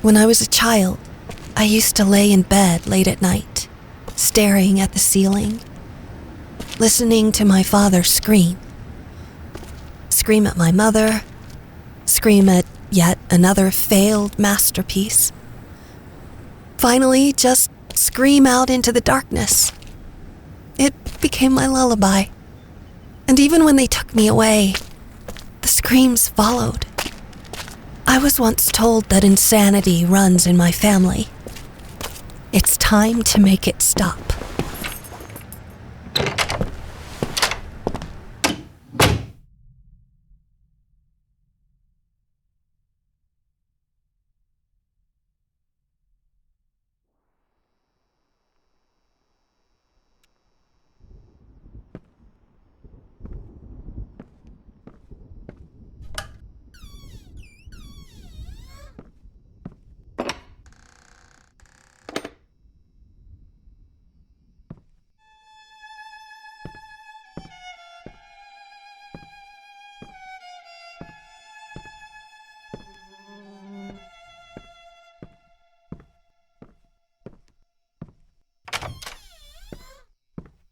When I was a child, I used to lay in bed late at night, staring at the ceiling, listening to my father scream. Scream at my mother, scream at yet another failed masterpiece. Finally, just scream out into the darkness. It became my lullaby. And even when they took me away, the screams followed. I was once told that insanity runs in my family. It's time to make it stop.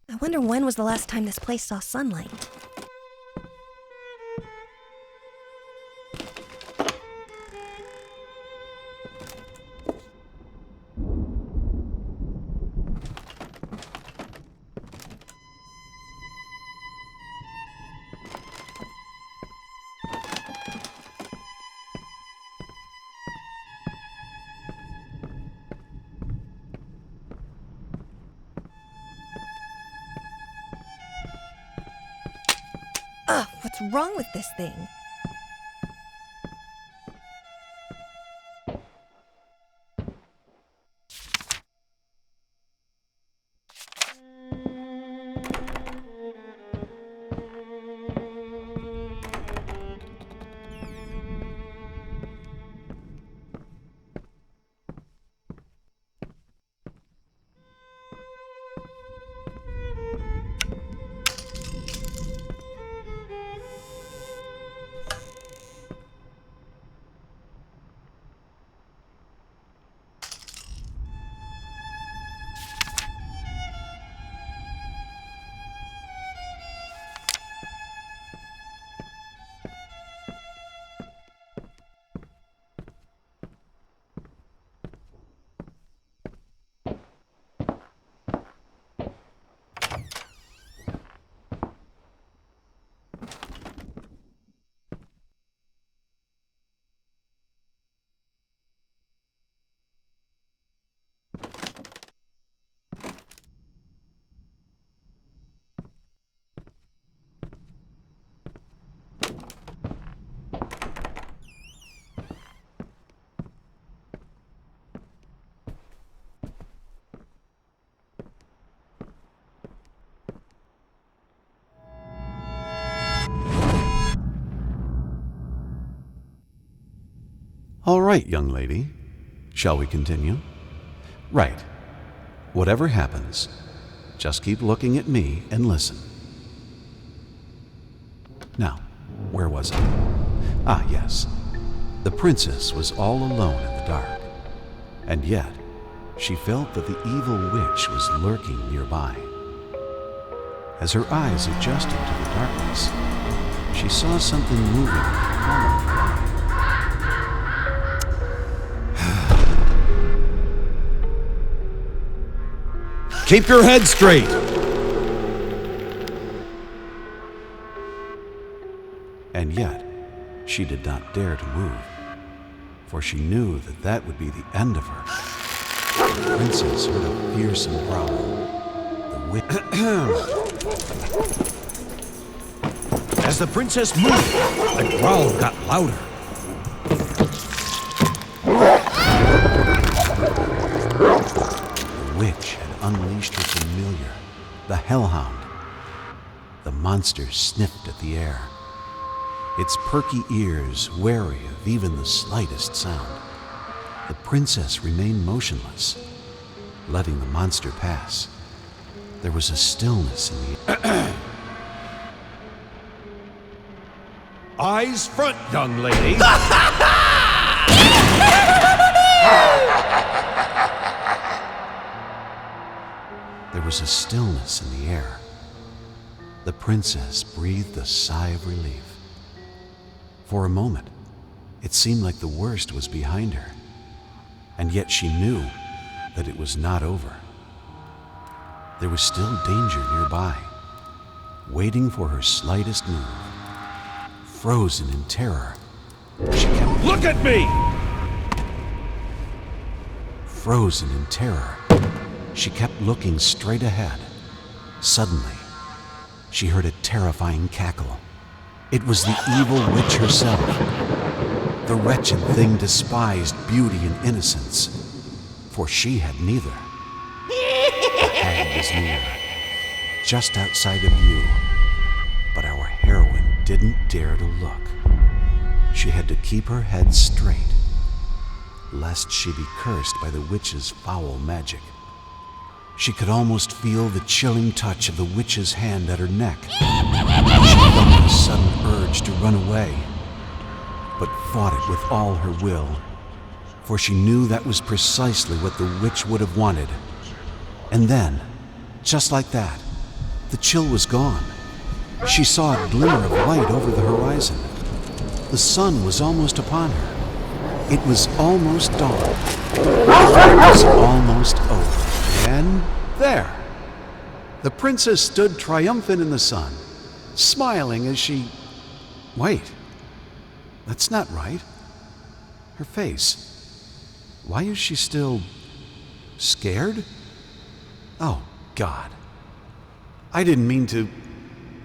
I wonder when was the last time this place saw sunlight? What's wrong with this thing? All right, young lady. Shall we continue? Right. Whatever happens, just keep looking at me and listen. Now, where was I? Ah, yes. The princess was all alone in the dark, and yet she felt that the evil witch was lurking nearby. As her eyes adjusted to the darkness, she saw something moving in the corner. Keep your head straight! And yet, she did not dare to move, for she knew that that would be the end of her. The princess heard a fearsome growl. The witch... As the princess moved, the growl got louder. The witch had unleashed her familiar, the hellhound. The monster sniffed at the air, its perky ears wary of even the slightest sound. The princess remained motionless, letting the monster pass. There was a stillness in the air. Eyes front, young lady! was a stillness in the air. The princess breathed a sigh of relief. For a moment, it seemed like the worst was behind her, and yet she knew that it was not over. There was still danger nearby, waiting for her slightest move. Frozen in terror, she kept... Look at me! Frozen in terror, she kept looking straight ahead. Suddenly, she heard a terrifying cackle. It was the evil witch herself. The wretched thing despised beauty and innocence, for she had neither. The hag was near, just outside of view, but our heroine didn't dare to look. She had to keep her head straight, lest she be cursed by the witch's foul magic. She could almost feel the chilling touch of the witch's hand at her neck. She felt a sudden urge to run away, but fought it with all her will, for she knew that was precisely what the witch would have wanted. And then, just like that, the chill was gone. She saw a glimmer of light over the horizon. The sun was almost upon her. It was almost dawn. The fight was almost over. And there, the princess stood triumphant in the sun, smiling as she... Wait, that's not right. Her face. Why is she still... scared? Oh, God. I didn't mean to...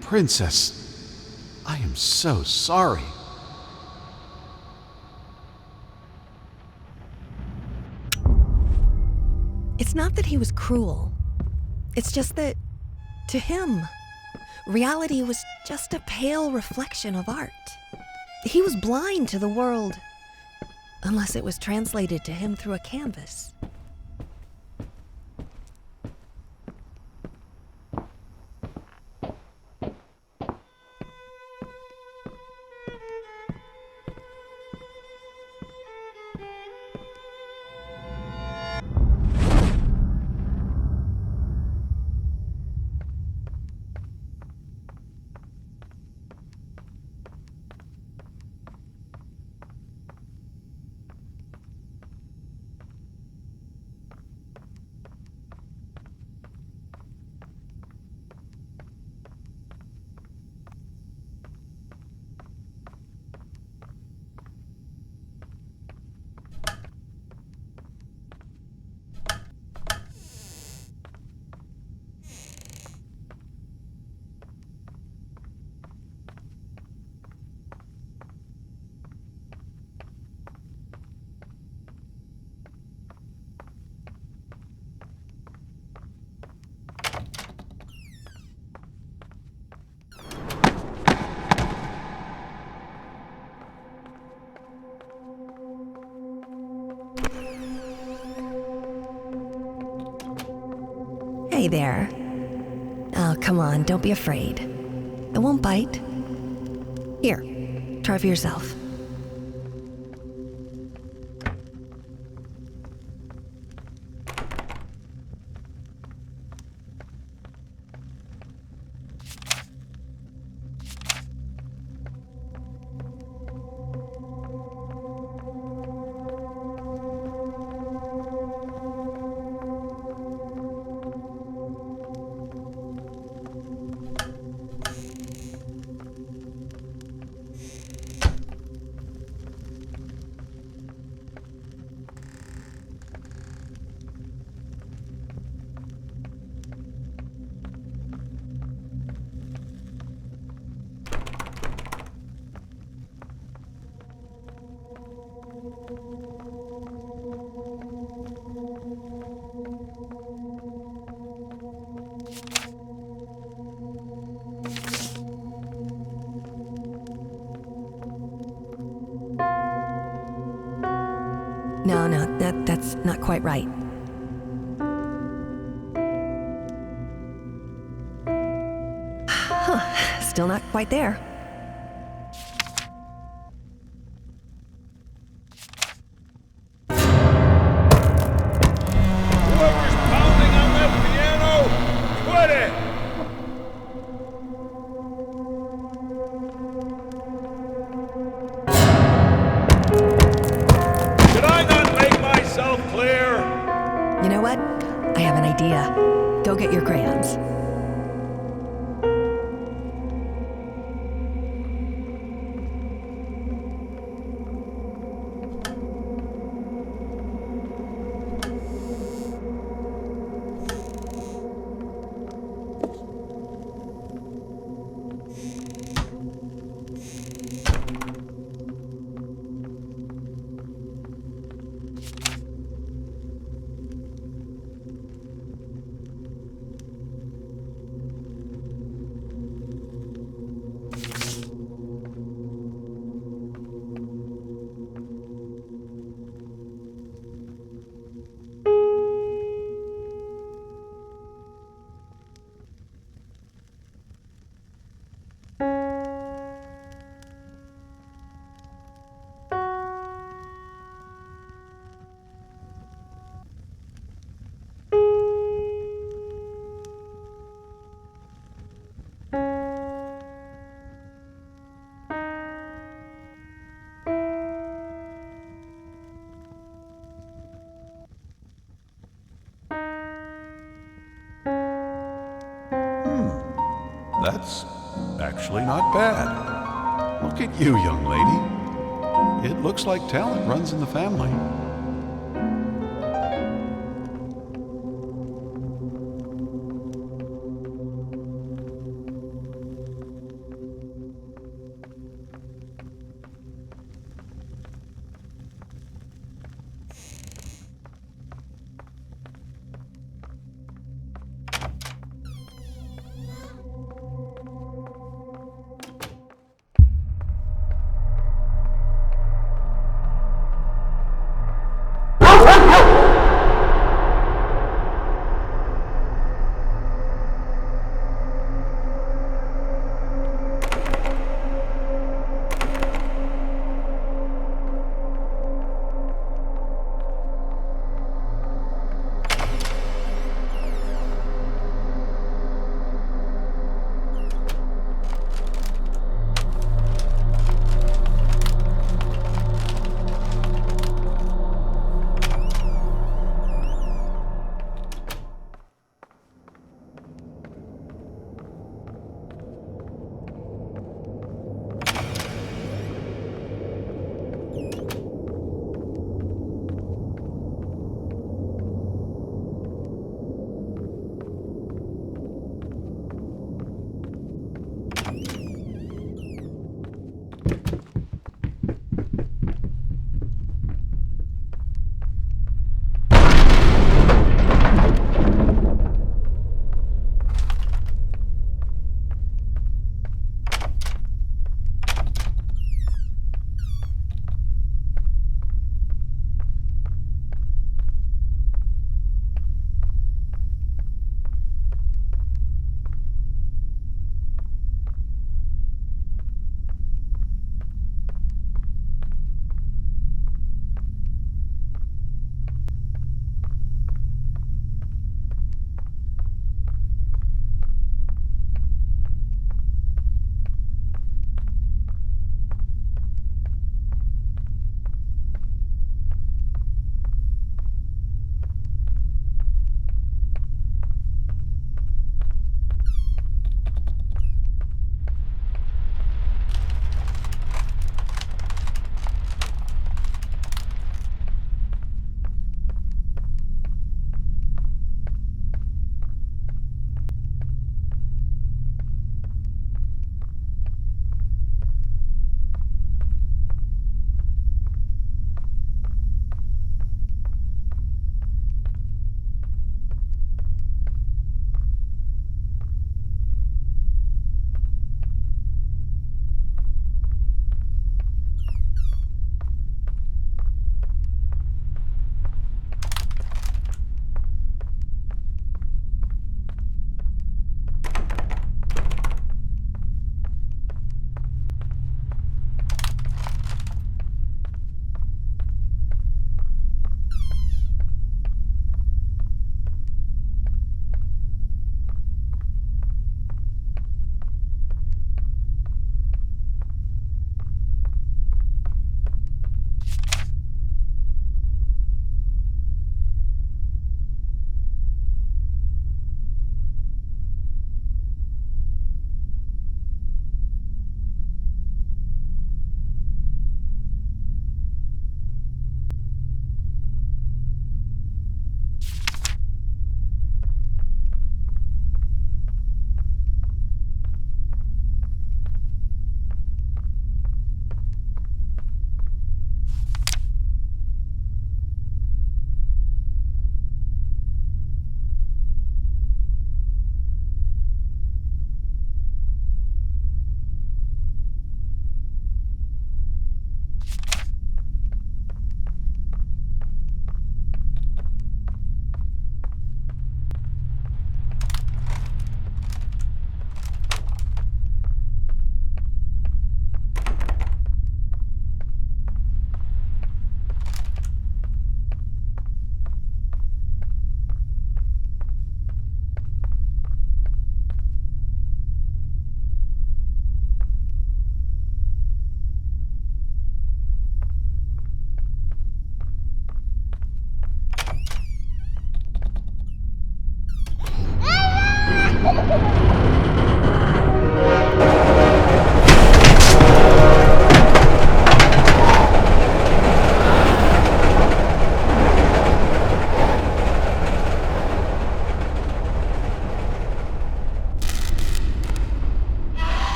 Princess, I am so sorry. It's not that he was cruel. It's just that, to him, reality was just a pale reflection of art. He was blind to the world, unless it was translated to him through a canvas. Hey there. Oh, come on, don't be afraid. It won't bite. Here, try for yourself. No, that's not quite right. Huh, still not quite there. Whoever's pounding on that piano, You know what? I have an idea. Go get your crayons. That's actually not bad. Look at you, young lady. It looks like talent runs in the family.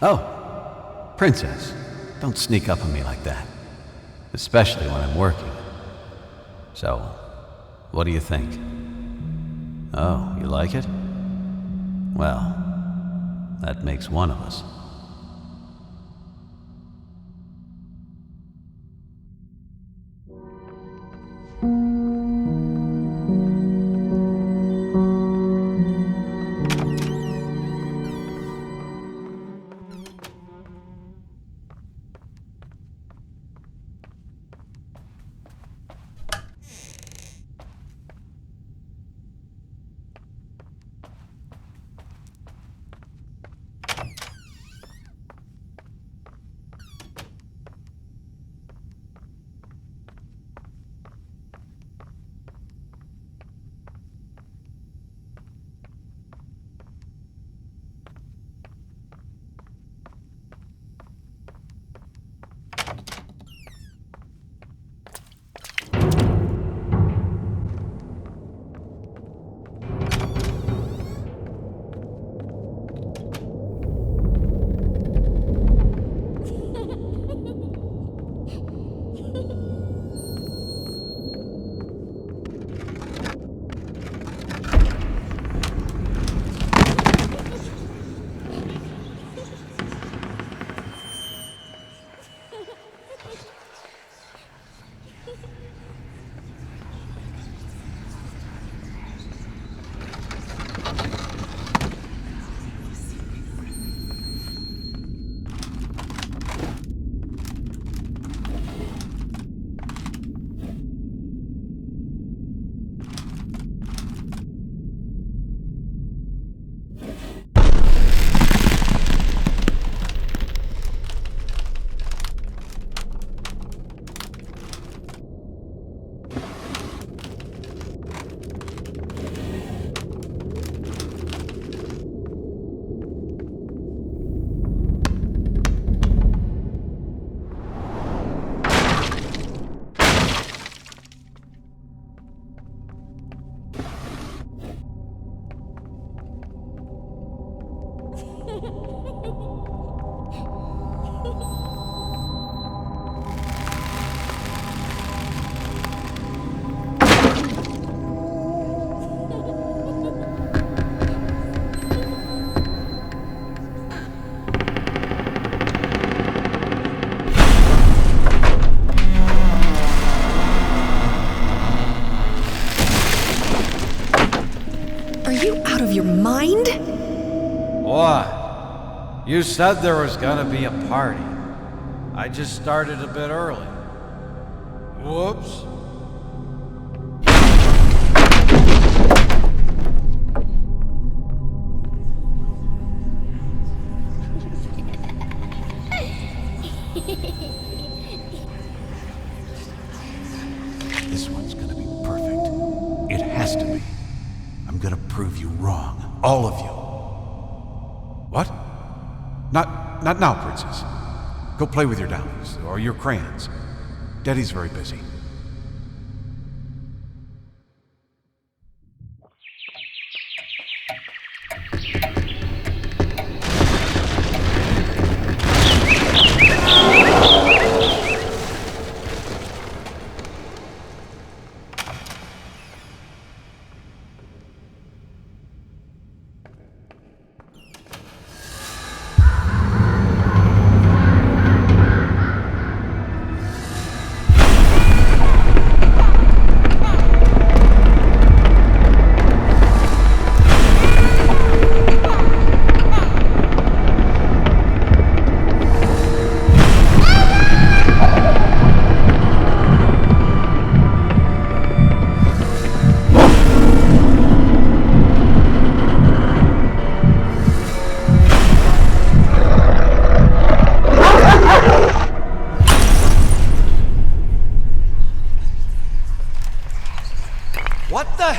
Oh, Princess, don't sneak up on me like that. Especially when I'm working. So, what do you think? Oh, you like it? Well, that makes one of us. Your mind? What? You said there was gonna be a party. I just started a bit early. Whoops. This one's gonna be perfect. It has to be. I'm gonna prove you wrong. All of you. What? Not now, Princess. Go play with your dollies, or your crayons. Daddy's very busy.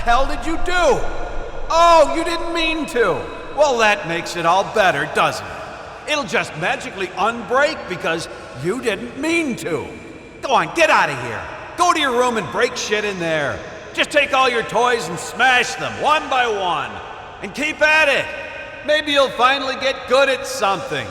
hell did you do? Oh, you didn't mean to. Well, that makes it all better, doesn't it? It'll just magically unbreak because you didn't mean to. Go on, get out of here. Go to your room and break shit in there. Just take all your toys and smash them one by one. And keep at it. Maybe you'll finally get good at something.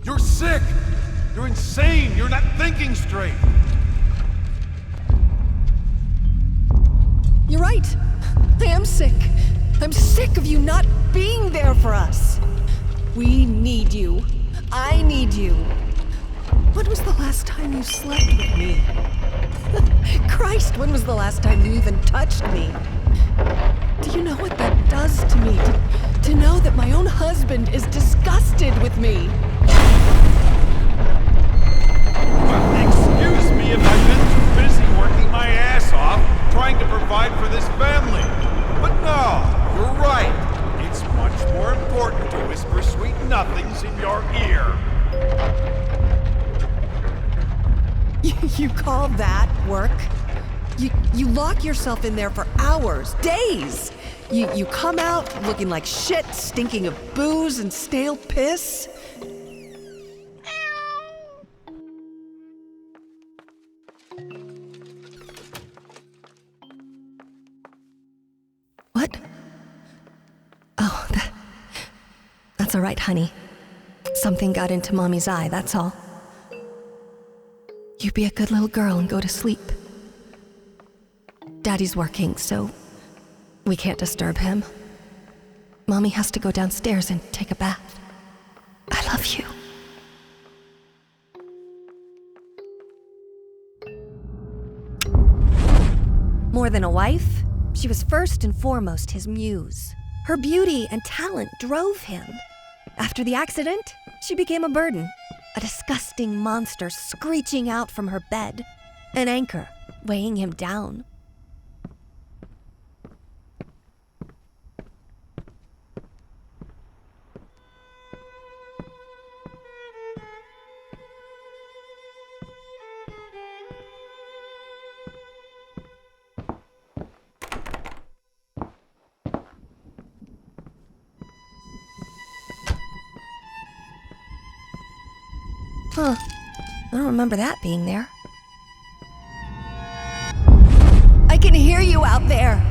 You're sick! You're insane! You're not thinking straight! You're right. I am sick. I'm sick of you not being there for us. We need you. I need you. When was the last time you slept with me? Christ, when was the last time you even touched me? Do you know what that does to me? To know that my own husband is disgusted with me. Well, excuse me if I've been too busy working my ass off trying to provide for this family. But no, you're right. It's much more important to whisper sweet nothings in your ear. You call that work? You lock yourself in there for hours, days. You come out looking like shit, stinking of booze and stale piss. What? Oh, that's all right, honey. Something got into Mommy's eye, that's all. You be a good little girl and go to sleep. Daddy's working, so we can't disturb him. Mommy has to go downstairs and take a bath. I love you. More than a wife, she was first and foremost his muse. Her beauty and talent drove him. After the accident, she became a burden. A disgusting monster screeching out from her bed. An anchor weighing him down. Huh. I don't remember that being there. I can hear you out there.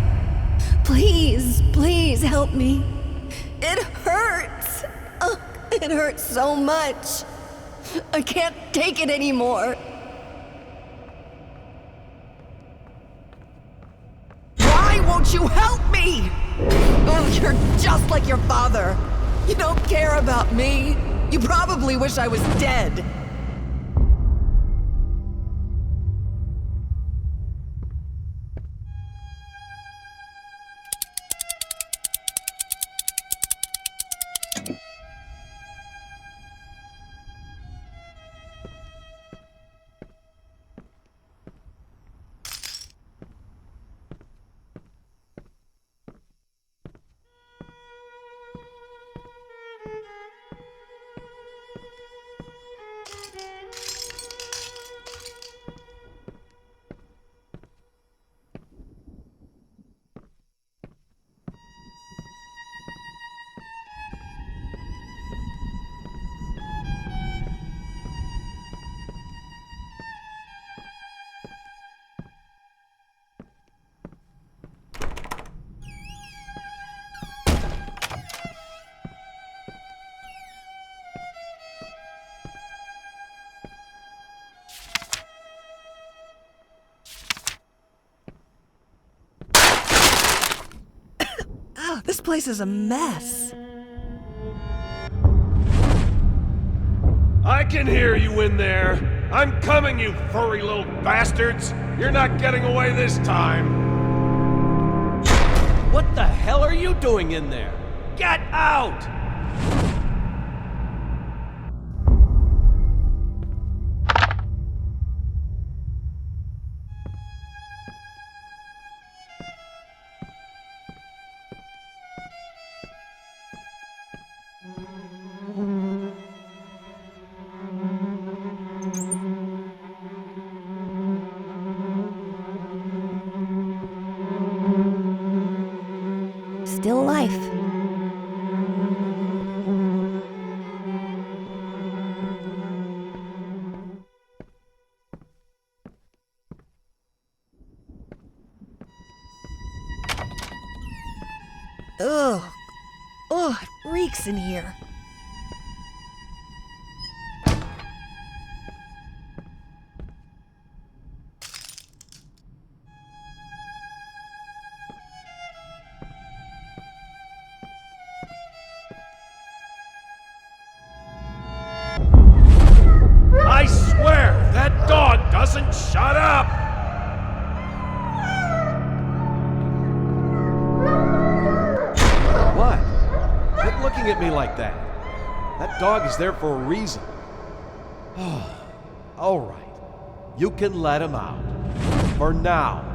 Please, please help me. It hurts. Oh, it hurts so much. I can't take it anymore. Why won't you help me? Oh, you're just like your father. You don't care about me. You probably wish I was dead. This place is a mess. I can hear you in there. I'm coming, you furry little bastards. You're not getting away this time. What the hell are you doing in there? Get out! Ugh. Ugh, it reeks in here. I swear, that dog doesn't shut up! What? Quit looking at me like that. That dog is there for a reason. All right. You can let him out. For now.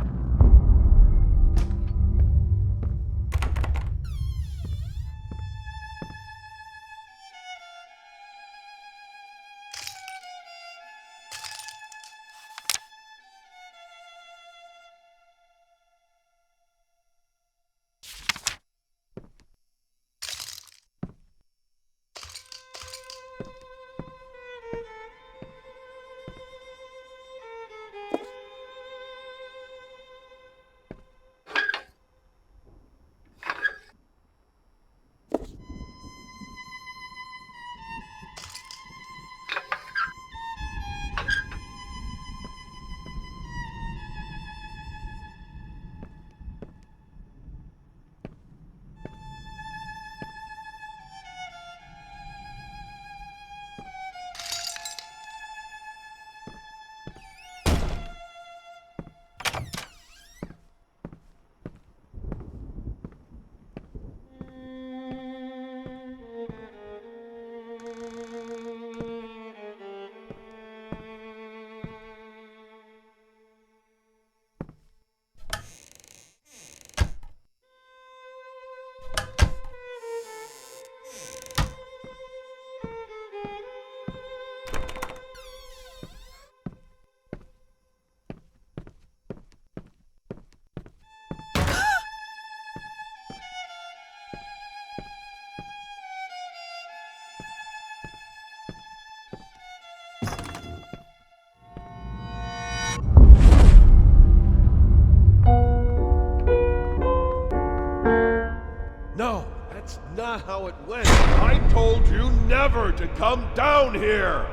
No, that's not how it went. I told you never to come down here!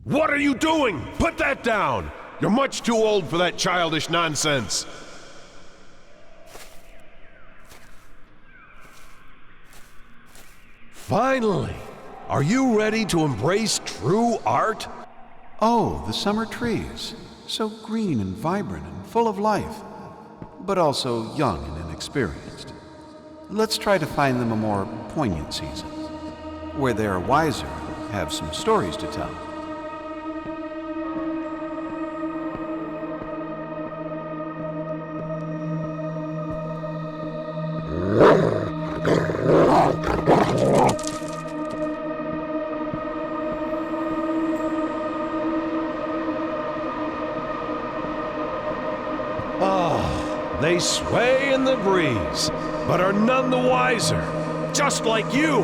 What are you doing? Put that down! You're much too old for that childish nonsense. Finally! Are you ready to embrace true art? Oh, the summer trees. So green and vibrant and full of life, but also young and inexperienced. Let's try to find them a more poignant season, where they are wiser and have some stories to tell. They sway in the breeze, but are none the wiser, just like you.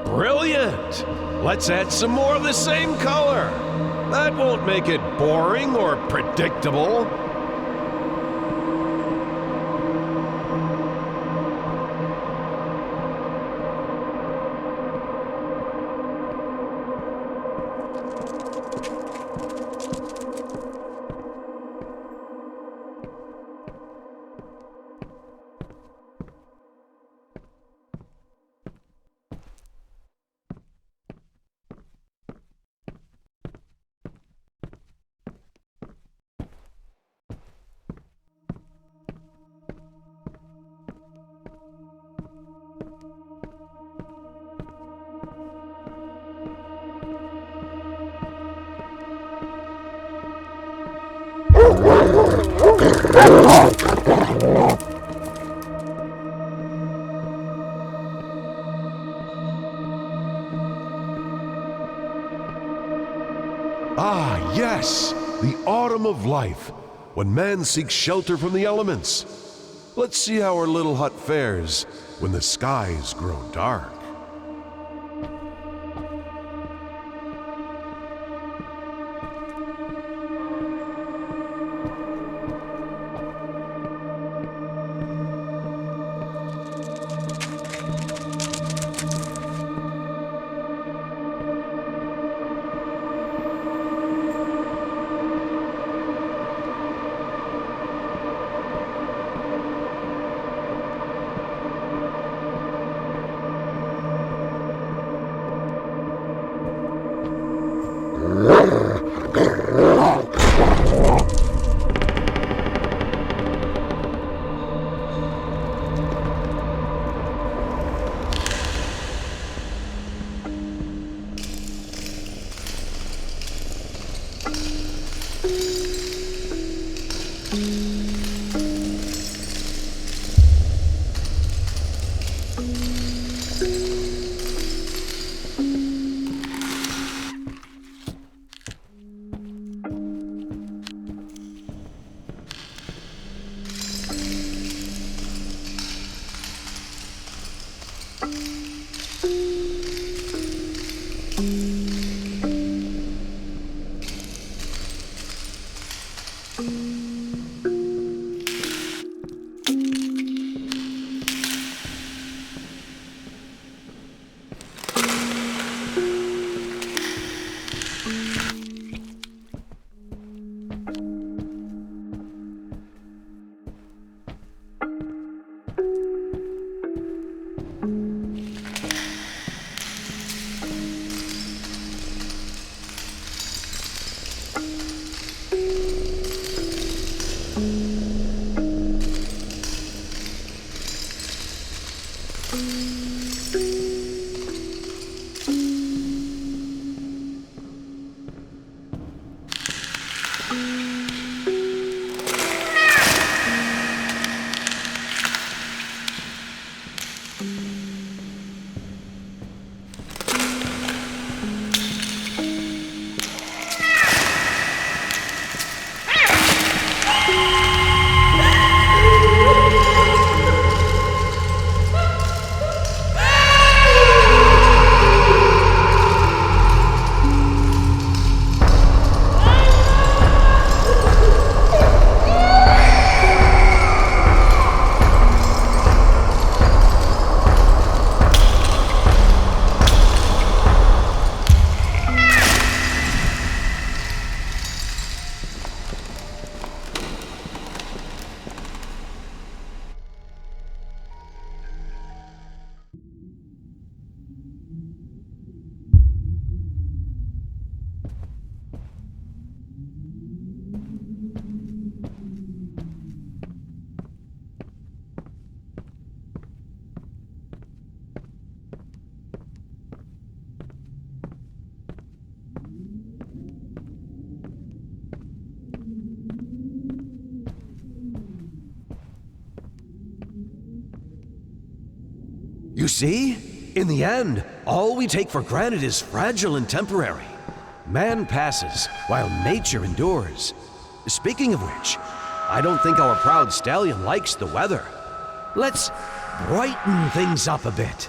Brilliant! Let's add some more of the same color. That won't make it boring or predictable. Ah, yes! The autumn of life, when man seeks shelter from the elements. Let's see how our little hut fares when the skies grow dark. You see? In the end, all we take for granted is fragile and temporary. Man passes while nature endures. Speaking of which, I don't think our proud stallion likes the weather. Let's brighten things up a bit.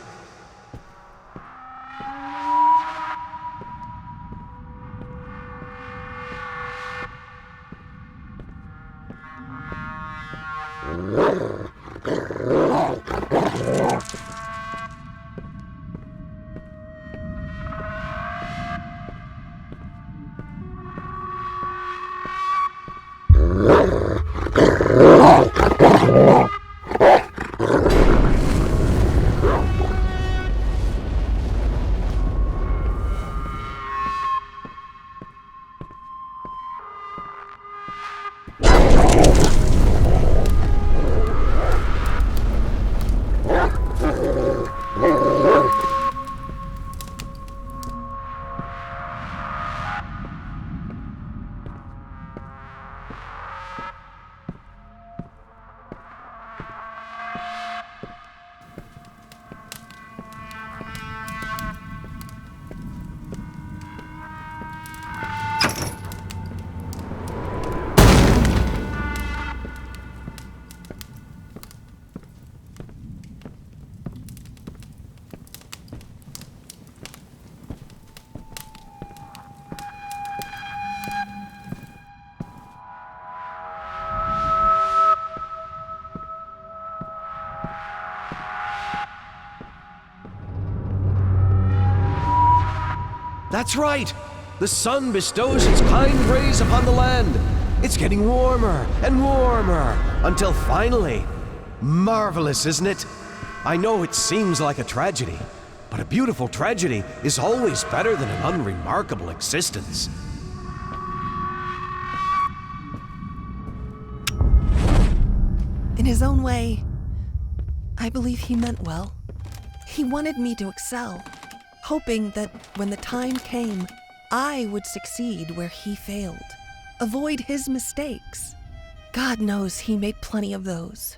That's right! The sun bestows its kind rays upon the land. It's getting warmer and warmer until finally... Marvelous, isn't it? I know it seems like a tragedy, but a beautiful tragedy is always better than an unremarkable existence. In his own way, I believe he meant well. He wanted me to excel, hoping that when the time came, I would succeed where he failed, avoid his mistakes. God knows he made plenty of those.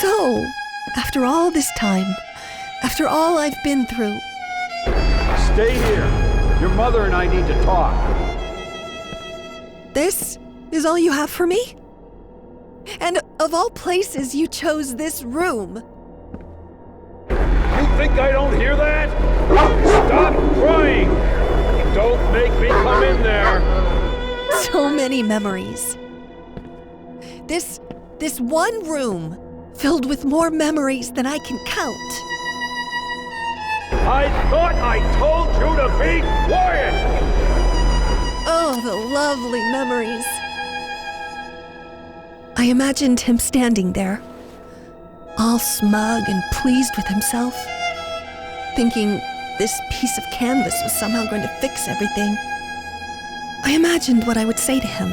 So, after all this time, after all I've been through... Stay here. Your mother and I need to talk. This is all you have for me? And of all places, you chose this room. You think I don't hear that? Stop crying! Don't make me come in there! So many memories. This one room, filled with more memories than I can count. I thought I told you to be quiet! Oh, the lovely memories. I imagined him standing there, all smug and pleased with himself, thinking this piece of canvas was somehow going to fix everything. I imagined what I would say to him,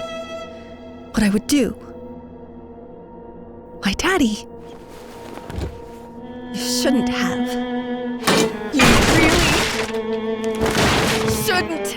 what I would do. Why, Daddy, you shouldn't have. You really shouldn't